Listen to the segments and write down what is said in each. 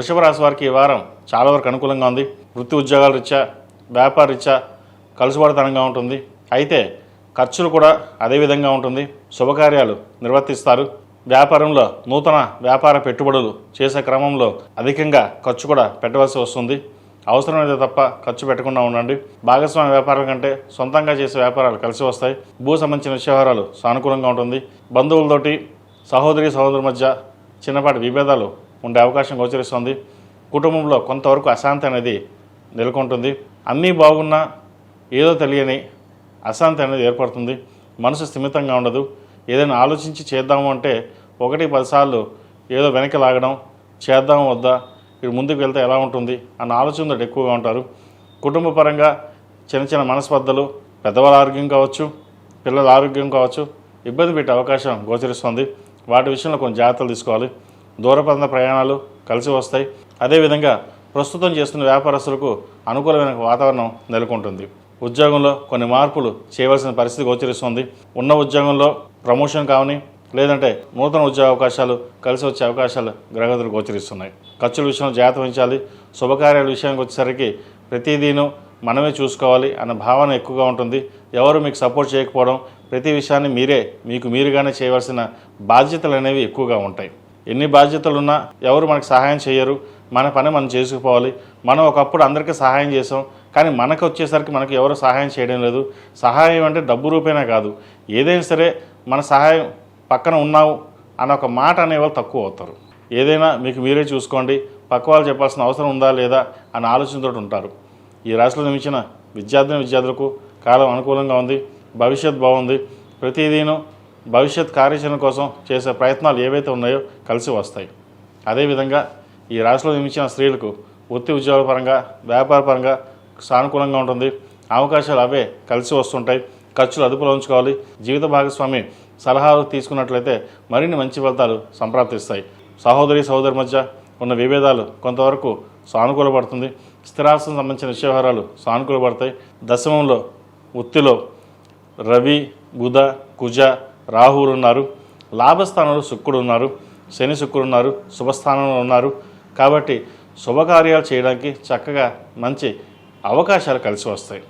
వృషభ రాశి వారికి ఈ వారం చాలా వరకు అనుకూలంగా ఉంది. వృత్తి ఉద్యోగాల రీత్యా, వ్యాపార రీత్యా కలుసుబాటుతనంగా ఉంటుంది. అయితే ఖర్చులు కూడా అదే విధంగా ఉంటుంది. శుభకార్యాలు నిర్వర్తిస్తారు. వ్యాపారంలో నూతన వ్యాపార పెట్టుబడులు చేసే క్రమంలో అధికంగా ఖర్చు కూడా పెట్టవలసి వస్తుంది. అవసరమైతే తప్ప ఖర్చు పెట్టకుండా ఉండండి. భాగస్వామ్య వ్యాపారాల కంటే సొంతంగా చేసే వ్యాపారాలు కలిసి వస్తాయి. భూ సంబంధించిన వ్యవహారాలు సానుకూలంగా ఉంటుంది. బంధువులతోటి, సహోదరుల మధ్య చిన్నపాటి విభేదాలు ఉండే అవకాశం గోచరిస్తుంది. కుటుంబంలో కొంతవరకు అశాంతి అనేది నెలకొంటుంది. అన్నీ బాగున్నా ఏదో తెలియని అశాంతి అనేది ఏర్పడుతుంది. మనసు స్థిమితంగా ఉండదు. ఏదైనా ఆలోచించి చేద్దాము అంటే 1-10 సార్లు ఏదో వెనక్కి లాగడం, చేద్దాము వద్దా, ఇది ముందుకు వెళ్తే ఎలా ఉంటుంది అన్న ఆలోచనతో ఎక్కువగా ఉంటారు. కుటుంబ పరంగా చిన్న మనస్పర్ధలు, పెద్దవాళ్ళ ఆరోగ్యం కావచ్చు, పిల్లల ఆరోగ్యం కావచ్చు, ఇబ్బంది పెట్టే అవకాశం గోచరిస్తుంది. వాటి విషయంలో కొన్ని జాగ్రత్తలు తీసుకోవాలి. దూరపంద ప్రయాణాలు కలిసి వస్తాయి. అదేవిధంగా ప్రస్తుతం చేస్తున్న వ్యాపారస్తులకు అనుకూలమైన వాతావరణం నెలకొంటుంది. ఉద్యోగంలో కొన్ని మార్పులు చేయవలసిన పరిస్థితి గోచరిస్తుంది. ఉన్న ఉద్యోగంలో ప్రమోషన్ కావని, లేదంటే నూతన ఉద్యోగ అవకాశాలు కలిసి వచ్చే అవకాశాలు గ్రహగతులు గోచరిస్తున్నాయి. ఖర్చుల విషయంలో జాగ్రత్త వహించాలి. శుభకార్యాల విషయానికి వచ్చేసరికి ప్రతిదీను మనమే చూసుకోవాలి అన్న భావన ఎక్కువగా ఉంటుంది. ఎవరు మీకు సపోర్ట్ చేయకపోవడం, ప్రతి విషయాన్ని మీరుగానే చేయవలసిన బాధ్యతలు అనేవి ఎక్కువగా ఉంటాయి. ఎన్ని బాధ్యతలున్నా ఎవరు మనకు సహాయం చేయరు. మన పని మనం చేసుకుపోవాలి. మనం ఒకప్పుడు అందరికీ సహాయం చేసాం, కానీ మనకు వచ్చేసరికి మనకు ఎవరు సహాయం చేయడం లేదు. సహాయం అంటే డబ్బు రూపేనా కాదు, ఏదైనా సరే మన సహాయం పక్కన ఉన్నావు అన్న ఒక మాట అనేవాళ్ళు తక్కువ అవుతారు. ఏదైనా మీకు మీరే చూసుకోండి, పక్క వాళ్ళు చెప్పాల్సిన అవసరం ఉందా లేదా అన్న ఆలోచనతో ఉంటారు. ఈ రాశిలో నిమించిన విద్యార్థులకు కాలం అనుకూలంగా ఉంది. భవిష్యత్ బాగుంది. ప్రతిదీను భవిష్యత్ కార్యాచరణ కోసం చేసే ప్రయత్నాలు ఏవైతే ఉన్నాయో కలిసి వస్తాయి. అదేవిధంగా ఈ రాశిలో నిమించిన స్త్రీలకు వృత్తి ఉద్యోగాల పరంగా, వ్యాపార పరంగా సానుకూలంగా ఉంటుంది. అవకాశాలు అవే కలిసి వస్తుంటాయి. ఖర్చులు అదుపులో ఉంచుకోవాలి. జీవిత భాగస్వామి సలహాలు తీసుకున్నట్లయితే మరిన్ని మంచి ఫలితాలు సంప్రాప్తిస్తాయి. సహోదరి మధ్య ఉన్న విభేదాలు కొంతవరకు సానుకూలపడుతుంది. స్థిరాస్తికి సంబంధించిన వ్యవహారాలు సానుకూలపడతాయి. దశమంలో వృత్తిలో రవి, బుధ, కుజ, రాహువులు ఉన్నారు. లాభస్థానంలో శుక్రుడు ఉన్నారు. శుక్రుడు ఉన్నారు. శుభస్థానంలో ఉన్నారు. కాబట్టి శుభకార్యాలు చేయడానికి చక్కగా మంచి అవకాశాలు కలిసి వస్తాయి.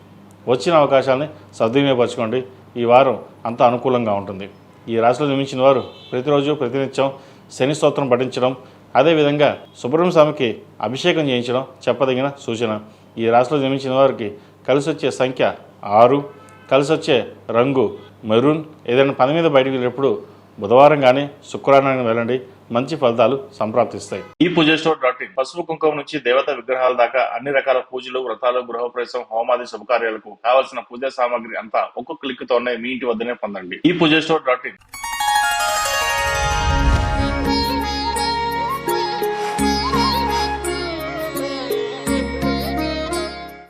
వచ్చిన అవకాశాలని సద్వినియోగపరచుకోండి. ఈ వారం అంతా అనుకూలంగా ఉంటుంది. ఈ రాశిలో జన్మించిన వారు ప్రతిరోజు ప్రతినిత్యం శని స్తోత్రం పఠించడం, అదేవిధంగా సుబ్రహ్మణ్య స్వామికి అభిషేకం చేయించడం చెప్పదగిన సూచన. ఈ రాశిలో జన్మించిన వారికి కలిసి వచ్చే సంఖ్య 6, కలిసి వచ్చే రంగు మెరూన్. ఏదైనా పని మీద బయటకు వెళ్ళినప్పుడు బుధవారం కానీ శుక్రవారం వెళ్ళండి, మంచి ఫలితాలు సంప్రాప్తిస్తాయి. ఈ పూజస్టోర్.in పసుపు కుంకుమ నుంచి దేవత విగ్రహాల దాకా అన్ని రకాల పూజలు, వ్రతాలు, గృహప్రవేశం, హోమాది శుభకార్యాలకు కావలసిన పూజా సామాగ్రి అంతా ఒక్కొక్క క్లిక్ తోనే మీ ఇంటి వద్దనే పొందండి. ఈ పూజస్టోర్.in